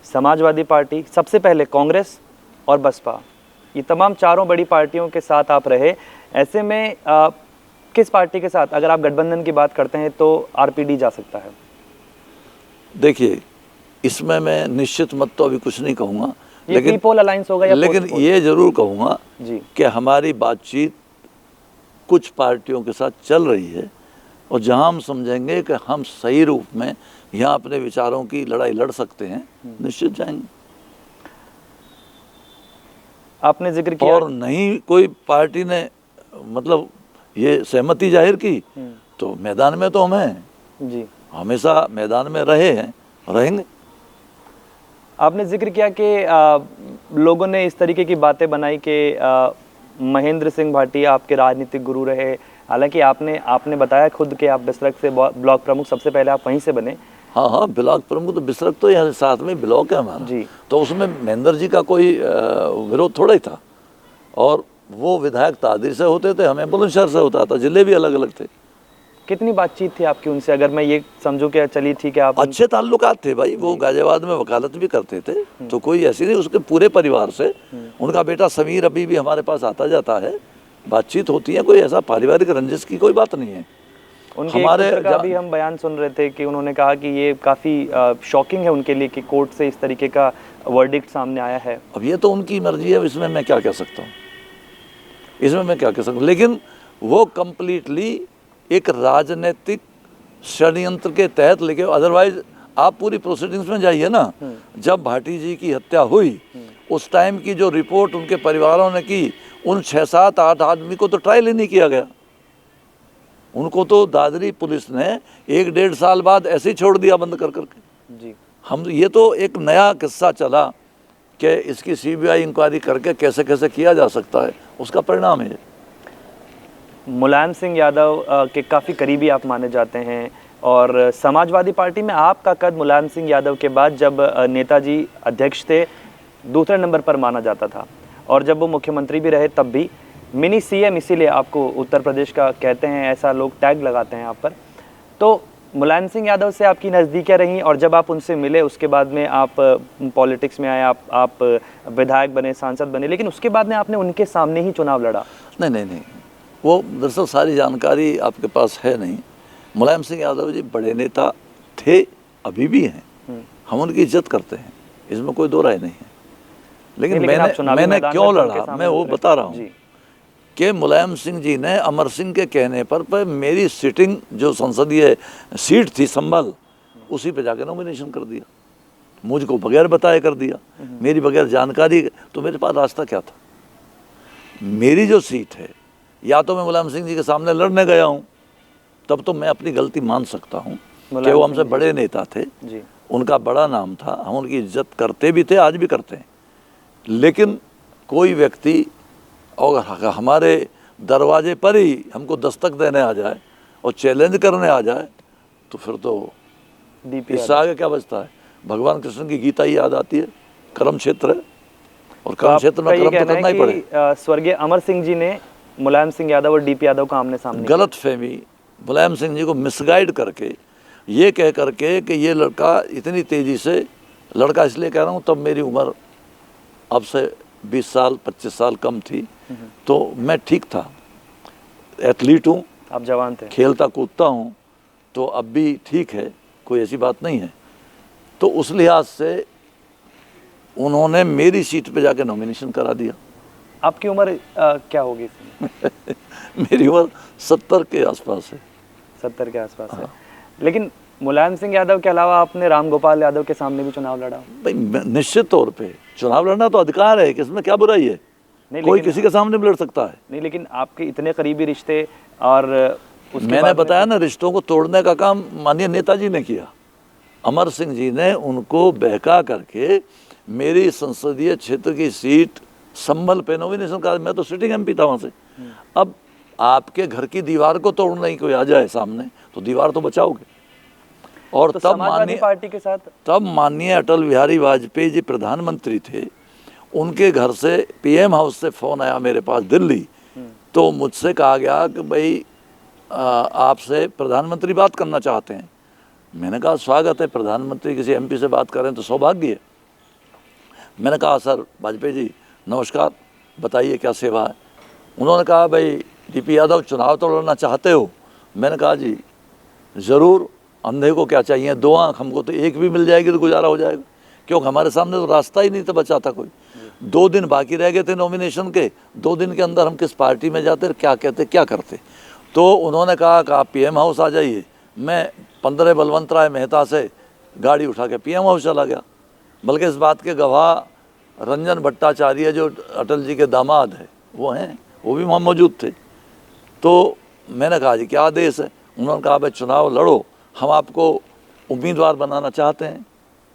समाजवादी पार्टी, सबसे पहले कांग्रेस और बसपा, ये तमाम चारों बड़ी पार्टियों के साथ आप रहे। ऐसे में किस पार्टी के साथ, अगर आप गठबंधन की बात करते हैं, तो आरपीडी जा सकता है? देखिए, इसमें मैं निश्चित मत तो अभी कुछ नहीं कहूँगा, ये पीपल अलायंस होगा या लेकिन पोस्ट पोल? ये जरूर कहूँगा जी कि हमारी बातचीत कुछ पार्टियों के साथ चल रही है, और जहां हम समझेंगे कि हम सही रूप में यहाँ अपने विचारों की लड़ाई लड़ सकते हैं, निश्चित जाएंगे। आपने जिक्र किया और नहीं कोई पार्टी ने मतलब ये सहमति जाहिर की, तो मैदान में तो हम हैं, जी। हमेशा मैदान में रहे हैं, रहेंगे। आपने जिक्र किया कि लोगों ने इस तरीके की बातें बनाई कि महेंद्र सिंह भाटिया आपके राजनीतिक गुरु रहे, हालांकि आपने बताया खुद कि आप बिसरख से ब्लॉक प्रमुख सबसे पहले आप वहीं से बने। हाँ हाँ, ब्लॉक प्रमुख तो बिसरख तो यहाँ साथ में ब्लॉक है हमारा जी। तो उसमें महेंद्र जी का कोई विरोध थोड़ा ही था, और वो विधायक तादरी से होते थे, हमें बुलंदशहर से होता था, जिले भी अलग अलग थे। कितनी बातचीत थी आपकी उनसे, अगर मैं ये समझूं कि चलिए ठीक है आप अच्छे ताल्लुकात थे भाई, वो गाजियाबाद में वकालत भी करते थे, तो कोई ऐसी नहीं, उसके पूरे परिवार से, उनका बेटा समीर अभी भी हमारे पास आता जाता है, बातचीत होती है, कोई ऐसा पारिवारिक रंजिश की कोई बात नहीं है। उनके हमारे का भी हम बयान सुन रहे थे कि उन्होंने कहा कि ये काफ़ी शॉकिंग है उनके लिए कि कोर्ट से इस तरीके का वर्डिक्ट सामने आया है। अब ये तो उनकी मर्जी है, इसमें मैं क्या कह सकता हूँ, इसमें मैं क्या कह सकता हूँ, लेकिन वो कम्प्लीटली एक राजनीतिक षड्यंत्र के तहत लेके, अदरवाइज आप पूरी प्रोसीडिंग्स में जाइए ना, जब भाटी जी की हत्या हुई उस टाइम की जो रिपोर्ट उनके परिवारों ने की, उन 6, 7, 8 आदमी को तो ट्रायल ही नहीं किया गया, उनको तो दादरी पुलिस ने 1-1.5 साल बाद ऐसे ही छोड़ दिया बंद कर करके। जी। हम ये तो एक नया किस्सा चला कि इसकी सीबीआई इंक्वायरी करके कैसे कैसे किया जा सकता है, उसका परिणाम है। मुलायम सिंह यादव के काफ़ी करीबी आप माने जाते हैं, और समाजवादी पार्टी में आपका कद मुलायम सिंह यादव के बाद जब नेताजी अध्यक्ष थे दूसरे नंबर पर माना जाता था, और जब वो मुख्यमंत्री भी रहे तब भी मिनी सीएम इसीलिए आपको उत्तर प्रदेश का कहते हैं, ऐसा लोग टैग लगाते हैं आप पर। तो मुलायम सिंह यादव से आपकी नज़दीकियाँ रहीं, और जब आप उनसे मिले उसके बाद में आप पॉलिटिक्स में आए, आप विधायक बने, सांसद बने, लेकिन उसके बाद में आपने उनके सामने ही चुनाव लड़ा। नहीं, वो दरअसल सारी जानकारी आपके पास है नहीं। मुलायम सिंह यादव जी बड़े नेता थे, अभी भी हैं, हम उनकी इज्जत करते हैं, इसमें कोई दो राय नहीं है। लेकिन मैंने क्यों लड़ा, मैं वो बता रहा हूँ कि मुलायम सिंह जी ने अमर सिंह के कहने पर मेरी सिटिंग जो संसदीय सीट थी संभल, उसी पे जाके नॉमिनेशन कर दिया, मुझको बगैर बताए कर दिया, मेरी बगैर जानकारी। तो मेरे पास रास्ता क्या था, मेरी जो सीट है, या तो मैं मुलायम सिंह जी के सामने लड़ने गया हूँ, तब तो मैं अपनी गलती मान सकता हूँ कि वो हमसे बड़े नेता थे जी। उनका बड़ा नाम था, हम उनकी इज्जत करते भी थे, आज भी करते हैं। लेकिन कोई व्यक्ति और हमारे दरवाजे पर ही हमको दस्तक देने आ जाए और चैलेंज करने आ जाए, तो फिर तो इससे आगे क्या बचता है। भगवान कृष्ण की गीता ही याद आती है, कर्म क्षेत्र है, और कर्म क्षेत्र में कर्म तो करना ही पड़े। स्वर्गीय अमर सिंह जी ने मुलायम सिंह यादव और डीपी यादव का आमने सामने गलत फहमी, मुलायम सिंह जी को मिसगाइड करके, ये कह करके कि ये लड़का इतनी तेज़ी से, लड़का इसलिए कह रहा हूँ, तब मेरी उम्र अब से 20 साल 25 साल कम थी, तो मैं ठीक था, एथलीट हूँ, आप जवान थे, खेलता कूदता हूँ, तो अब भी ठीक है, कोई ऐसी बात नहीं है। तो उस लिहाज से उन्होंने मेरी सीट पे जाके नॉमिनेशन करा दिया। आपकी उम्र क्या होगी? मेरी उम्र 70 के आसपास है। 70 के आसपास है। लेकिन मुलायम सिंह यादव के अलावा आपने राम गोपाल यादव के सामने भी चुनाव लड़ा? भाई निश्चित तौर पे चुनाव लड़ना तो अधिकार है, इसमें क्या बुराई है, कोई किसी के सामने भी लड़ सकता है। नहीं, लेकिन आपके इतने करीबी रिश्ते, और मैंने बताया ना, रिश्तों को तोड़ने का काम माननीय नेताजी ने किया। अमर सिंह जी ने उनको बहका करके मेरी संसदीय क्षेत्र की सीट संभल पे नॉमिनेशन करा। मैं तो सिटिंग एमपी था वहाँ से। अब आपके घर की दीवार को तोड़ने ही कोई आ जाए सामने, तो दीवार तो बचाओगे। और तो तब माननीय पार्टी के साथ तब माननीय अटल बिहारी वाजपेयी जी प्रधानमंत्री थे, उनके घर से पीएम हाउस से फ़ोन आया मेरे पास दिल्ली, तो मुझसे कहा गया कि भाई आपसे प्रधानमंत्री बात करना चाहते हैं। मैंने कहा स्वागत है, प्रधानमंत्री किसी एमपी से बात करें तो सौभाग्य है। मैंने कहा सर वाजपेयी जी नमस्कार, बताइए क्या सेवा है। उन्होंने कहा भाई डीपी यादव चुनाव तो लड़ना चाहते हो? मैंने कहा जी ज़रूर, अंधे को क्या चाहिए 2 आँख, हमको तो एक भी मिल जाएगी तो गुजारा हो जाएगा, क्योंकि हमारे सामने तो रास्ता ही नहीं था बचा था कोई। 2 दिन बाकी रह गए थे नॉमिनेशन के, 2 दिन के अंदर हम किस पार्टी में जाते, क्या कहते, क्या करते। तो उन्होंने कहा कि आप पीएम हाउस आ जाइए। मैं 15 बलवंत राय मेहता से गाड़ी उठा के पीएम हाउस चला गया। बल्कि इस बात के गवाह रंजन भट्टाचार्य जो अटल जी के दामाद है वो हैं, वो भी वहाँ मौजूद थे। तो मैंने कहा जी क्या आदेश है। उन्होंने कहा भाई चुनाव लड़ो, हम आपको उम्मीदवार बनाना चाहते हैं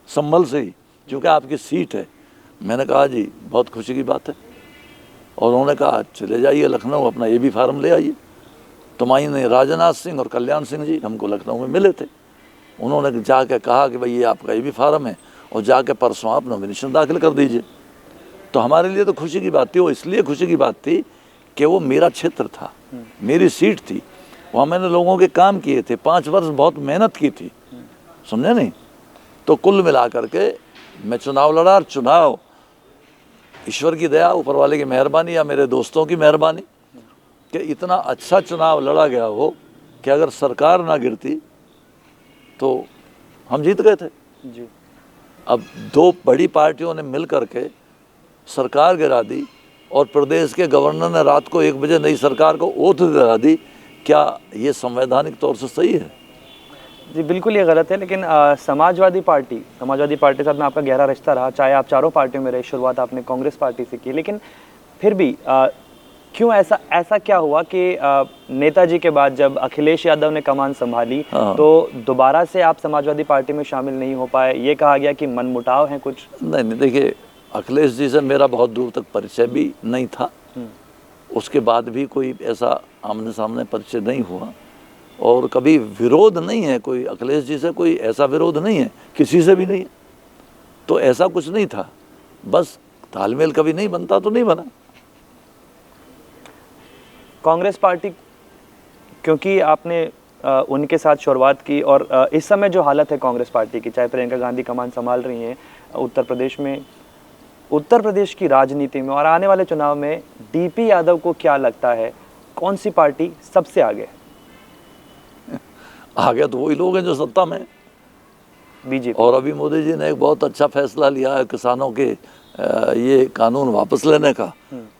संभल से ही, क्योंकि आपकी सीट है। मैंने कहा जी बहुत खुशी की बात है। और उन्होंने कहा चले जाइए लखनऊ, अपना ये भी फार्म ले आइए। तो माननीय राजनाथ सिंह और कल्याण सिंह जी हमको लखनऊ में मिले थे। उन्होंने जाके कहा कि भाई ये आपका ये भी फार्म है और जाके परसों आप नॉमिनेशन दाखिल कर दीजिए। तो हमारे लिए तो खुशी की बात थी। वो इसलिए खुशी की बात थी कि वो मेरा क्षेत्र था, मेरी सीट थी, वहाँ मैंने लोगों के काम किए थे, 5 वर्ष बहुत मेहनत की थी, समझे नहीं। तो कुल मिला करके मैं चुनाव लड़ा। और चुनाव ईश्वर की दया, ऊपर वाले की मेहरबानी या मेरे दोस्तों की मेहरबानी कि इतना अच्छा चुनाव लड़ा गया हो कि अगर सरकार ना गिरती तो हम जीत गए थे जी। अब 2 बड़ी पार्टियों ने मिल करके सरकार गिरा दी और प्रदेश के गवर्नर ने रात को 1 बजे नई सरकार को ओथ दिला दी। क्या ये संवैधानिक तौर से सही है? जी बिल्कुल ये गलत है। लेकिन समाजवादी पार्टी के साथ में आपका गहरा रिश्ता रहा, चाहे आप चारों पार्टियों में रहे, शुरुआत आपने कांग्रेस पार्टी से की, लेकिन फिर भी क्यों ऐसा क्या हुआ कि नेताजी के बाद जब अखिलेश यादव ने कमान संभाली तो दोबारा से आप समाजवादी पार्टी में शामिल नहीं हो पाए? ये कहा गया कि मनमुटाव है कुछ। नहीं, देखिए अखिलेश जी से मेरा बहुत दूर तक परिचय भी नहीं था, उसके बाद भी कोई ऐसा आमने सामने परिचय नहीं हुआ और कभी विरोध नहीं है कोई अखिलेश जी से, कोई ऐसा विरोध नहीं है, किसी से भी नहीं है। तो ऐसा कुछ नहीं था, बस तालमेल कभी नहीं बनता तो नहीं बना। कांग्रेस पार्टी, क्योंकि आपने उनके साथ शुरुआत की और इस समय जो हालत है कांग्रेस पार्टी की, चाहे प्रियंका गांधी कमान संभाल रही हैं उत्तर प्रदेश में, उत्तर प्रदेश की राजनीति में और आने वाले चुनाव में डीपी यादव को क्या लगता है कौन सी पार्टी सबसे आगे? आगे तो वही लोग हैं जो सत्ता में, बीजेपी। और अभी मोदी जी ने एक बहुत अच्छा फैसला लिया है किसानों के ये कानून वापस लेने का,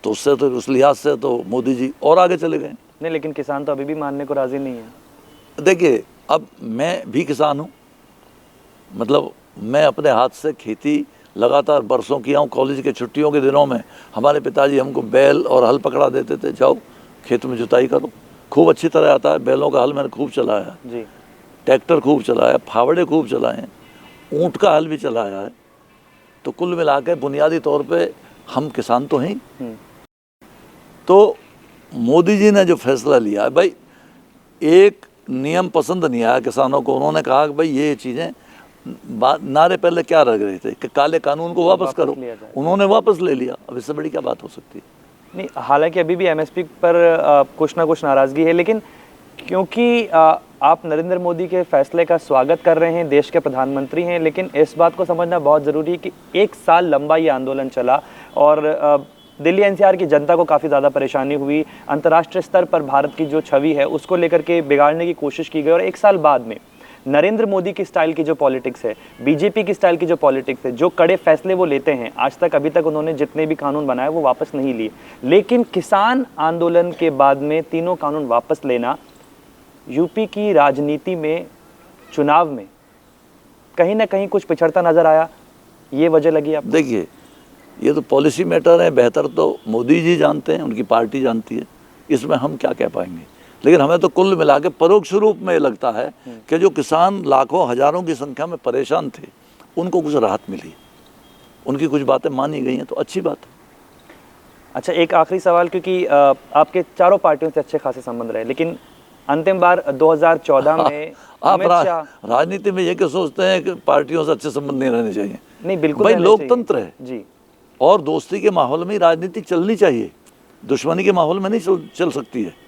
तो उससे तो उस लिहाज से तो मोदी जी और आगे चले गए। नहीं, लेकिन किसान तो अभी भी मानने को राजी नहीं है। देखिए अब मैं भी किसान हूँ, मतलब मैं अपने हाथ से खेती लगातार बरसों किया हूँ। कॉलेज के छुट्टियों के दिनों में हमारे पिताजी हमको बैल और हल पकड़ा देते थे, जाओ खेत में जुताई करो। खूब अच्छी तरह आता है, बैलों का हल मैंने खूब चलाया जी, ट्रैक्टर खूब चलाया, फावड़े खूब चलाए हैं, ऊँट का हल भी चलाया है। तो कुल मिला के बुनियादी तौर पे हम किसान तो हैं। तो मोदी जी ने जो फैसला लिया है, भाई एक नियम पसंद नहीं आया किसानों को। उन्होंने कहा कि भाई ये चीज़ें नारे पहले क्या रह रहे थे कि काले कानून को वापस करो, उन्होंने वापस ले लिया। अब इससे बड़ी क्या बात हो सकती है? नहीं, हालांकि अभी भी एमएसपी पर कुछ ना कुछ नाराज़गी है, लेकिन क्योंकि आप नरेंद्र मोदी के फैसले का स्वागत कर रहे हैं, देश के प्रधानमंत्री हैं, लेकिन इस बात को समझना बहुत ज़रूरी है कि 1 साल लंबा ये आंदोलन चला और दिल्ली एनसीआर की जनता को काफ़ी ज़्यादा परेशानी हुई। अंतर्राष्ट्रीय स्तर पर भारत की जो छवि है उसको लेकर के बिगाड़ने की कोशिश की गई और 1 साल बाद में नरेंद्र मोदी की स्टाइल की जो पॉलिटिक्स है, बीजेपी की स्टाइल की जो पॉलिटिक्स है, जो कड़े फैसले वो लेते हैं, आज तक अभी तक उन्होंने जितने भी कानून बनाए वो वापस नहीं लिए, लेकिन किसान आंदोलन के बाद में तीनों कानून वापस लेना यूपी की राजनीति में, चुनाव में कहीं ना कहीं कुछ पिछड़ता नजर आया। ये वजह लगी आप? देखिए ये तो पॉलिसी मैटर है, बेहतर तो मोदी जी जानते हैं, उनकी पार्टी जानती है, इसमें हम क्या कह पाएंगे। लेकिन हमें तो कुल मिला के परोक्ष रूप में लगता है कि जो किसान लाखों हजारों की संख्या में परेशान थे उनको कुछ राहत मिली, उनकी कुछ बातें मानी गई हैं, तो अच्छी बात है। अच्छा, एक आखिरी सवाल, क्योंकि आपके चारों पार्टियों से अच्छे खासे संबंध रहे, लेकिन अंतिम बार 2014 में आप राजनीति में ये क्या सोचते हैं कि पार्टियों से अच्छे संबंध नहीं रहने चाहिए? नहीं, बिल्कुल भाई लोकतंत्र है जी, और दोस्ती के माहौल में राजनीति चलनी चाहिए, दुश्मनी के माहौल में नहीं चल सकती है।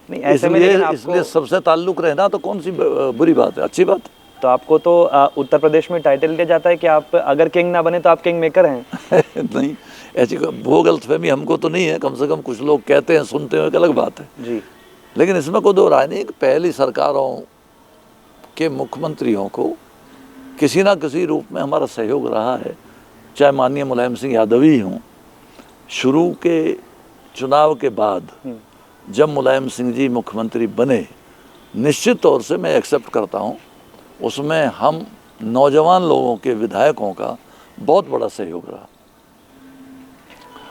नहीं, ऐसे में इसलिए सबसे ताल्लुक रहना तो कौन सी बुरी बात है, अच्छी बात है। तो आपको तो उत्तर प्रदेश में टाइटल दिया जाता है कि आप अगर किंग ना बने तो आप किंग मेकर हैं। नहीं, ऐसी वो गलतफहमी हमको तो नहीं है, कम से कम कुछ लोग कहते हैं, सुनते हैं, एक अलग बात है जी। लेकिन इसमें कोई दो राय नहीं कि पहली सरकारों के मुख्यमंत्रियों को किसी ना किसी रूप में हमारा सहयोग रहा है, चाहे माननीय मुलायम सिंह यादव ही हों। शुरू के चुनाव के बाद जब मुलायम सिंह जी मुख्यमंत्री बने, निश्चित तौर से मैं एक्सेप्ट करता हूं, उसमें हम नौजवान लोगों के विधायकों का बहुत बड़ा सहयोग रहा।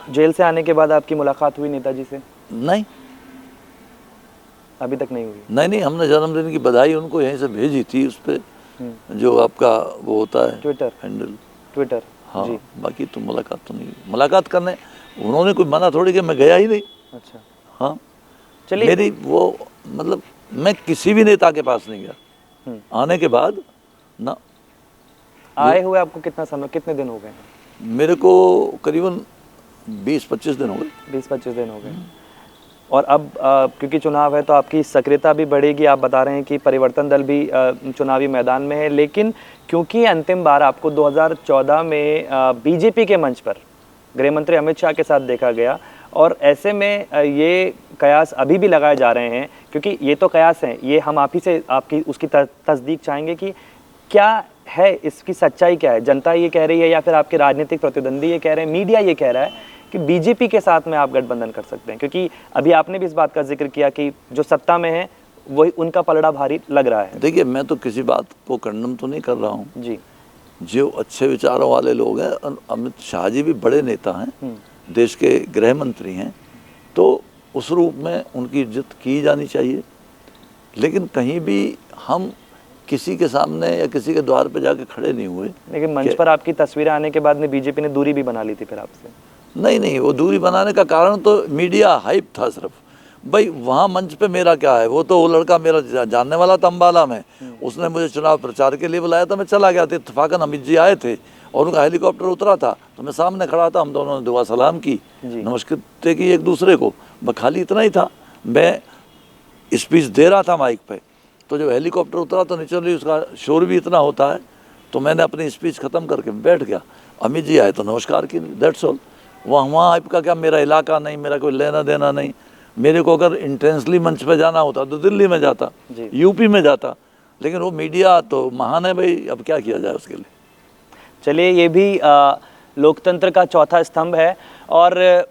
जेल से आने के बाद आपकी मुलाकात हुई नेताजी से? नहीं, अभी तक नहीं हुई? नहीं, हमने जन्मदिन की बधाई उनको यहीं से भेजी थी, उस पर जो आपका वो होता है ट्विटर हैंडल, ट्विटर। हाँ जी। बाकी तो मुलाकात तो नहीं हुई। मुलाकात करने उन्होंने कोई मना थोड़ी कि मैं गया ही नहीं। अच्छा, हाँ चलिए। मेरी वो मतलब मैं किसी भी नेता के पास नहीं गया आने के बाद ना। आए हुए आपको कितना समय, कितने दिन हो गए? मेरे को करीबन 20-25 दिन हो गए। 20-25 दिन हो गए। और अब क्योंकि चुनाव है तो आपकी सक्रियता भी बढ़ेगी। आप बता रहे हैं कि परिवर्तन दल भी चुनावी मैदान में है, लेकिन क्योंकि अंतिम बार आपको 2014 में बीजेपी के मंच पर गृह मंत्री अमित शाह के साथ देखा गया, और ऐसे में ये कयास अभी भी लगाए जा रहे हैं, क्योंकि ये तो कयास हैं, ये हम आप ही से आपकी उसकी तस्दीक चाहेंगे कि क्या है, इसकी सच्चाई क्या है? जनता ये कह रही है या फिर आपके राजनीतिक प्रतिद्वंदी ये कह रहे हैं, मीडिया ये कह रहा है कि बीजेपी के साथ में आप गठबंधन कर सकते हैं? क्योंकि अभी आपने भी इस बात का जिक्र किया कि जो सत्ता में है वही उनका पलड़ा भारी लग रहा है। देखिए, मैं तो किसी बात को कंडम तो नहीं कर रहा हूँ जी। जो अच्छे विचारों वाले लोग हैं, अमित शाह जी भी बड़े नेता हैं, देश के गृह मंत्री हैं, तो उस रूप में उनकी इज्जत की जानी चाहिए। लेकिन कहीं भी हम किसी के सामने या किसी के द्वार पे जाके खड़े नहीं हुए। लेकिन मंच पर आपकी तस्वीरें आने के बाद में बीजेपी ने दूरी भी बना ली थी फिर आपसे? नहीं, वो दूरी बनाने का कारण तो मीडिया हाइप था सिर्फ। भाई वहाँ मंच पे मेरा क्या है, वो तो वो लड़का मेरा जानने वाला था अम्बाला में, उसने मुझे चुनाव प्रचार के लिए बुलाया था, मैं चला गया था। इत्तेफाकन अमित जी आए थे और उनका हेलीकॉप्टर उतरा था, तो मैं सामने खड़ा था, हम दोनों ने दुआ सलाम की, नमस्ते की एक दूसरे को, खाली इतना ही था। मैं स्पीच दे रहा था माइक पे, तो जब हेलीकॉप्टर उतरा तो नेचुरली उसका शोर भी इतना होता है, तो मैंने अपनी स्पीच ख़त्म करके बैठ गया। अमित जी आए तो नमस्कार की, दैट्स ऑल। वहाँ आपका क्या, मेरा इलाका नहीं, मेरा कोई लेना देना नहीं। मेरे को अगर इंटेंसली मंच पे जाना होता तो दिल्ली में जाता, यूपी में जाता, लेकिन वो मीडिया तो महान है भाई, अब क्या किया जाए उसके लिए। चलिए, ये भी लोकतंत्र का चौथा स्तंभ है। और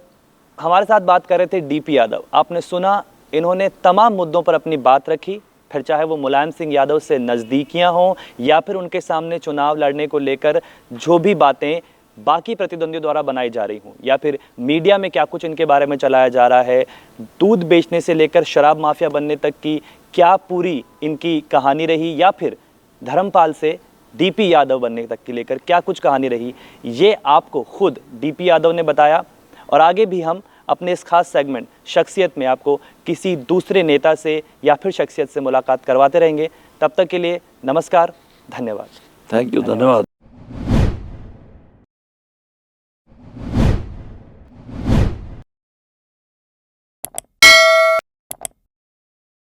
हमारे साथ बात कर रहे थे डीपी यादव। आपने सुना, इन्होंने तमाम मुद्दों पर अपनी बात रखी, फिर चाहे वो मुलायम सिंह यादव से नज़दीकियां हों या फिर उनके सामने चुनाव लड़ने को लेकर जो भी बातें बाकी प्रतिद्वंदियों द्वारा बनाई जा रही हों, या फिर मीडिया में क्या कुछ इनके बारे में चलाया जा रहा है, दूध बेचने से लेकर शराब माफिया बनने तक की क्या पूरी इनकी कहानी रही, या फिर धर्मपाल से डीपी यादव बनने तक की लेकर क्या कुछ कहानी रही, ये आपको खुद डीपी यादव ने बताया। और आगे भी हम अपने इस खास सेगमेंट शख्सियत में आपको किसी दूसरे नेता से या फिर शख्सियत से मुलाकात करवाते रहेंगे। तब तक के लिए नमस्कार, धन्यवाद। थैंक यू, धन्यवाद।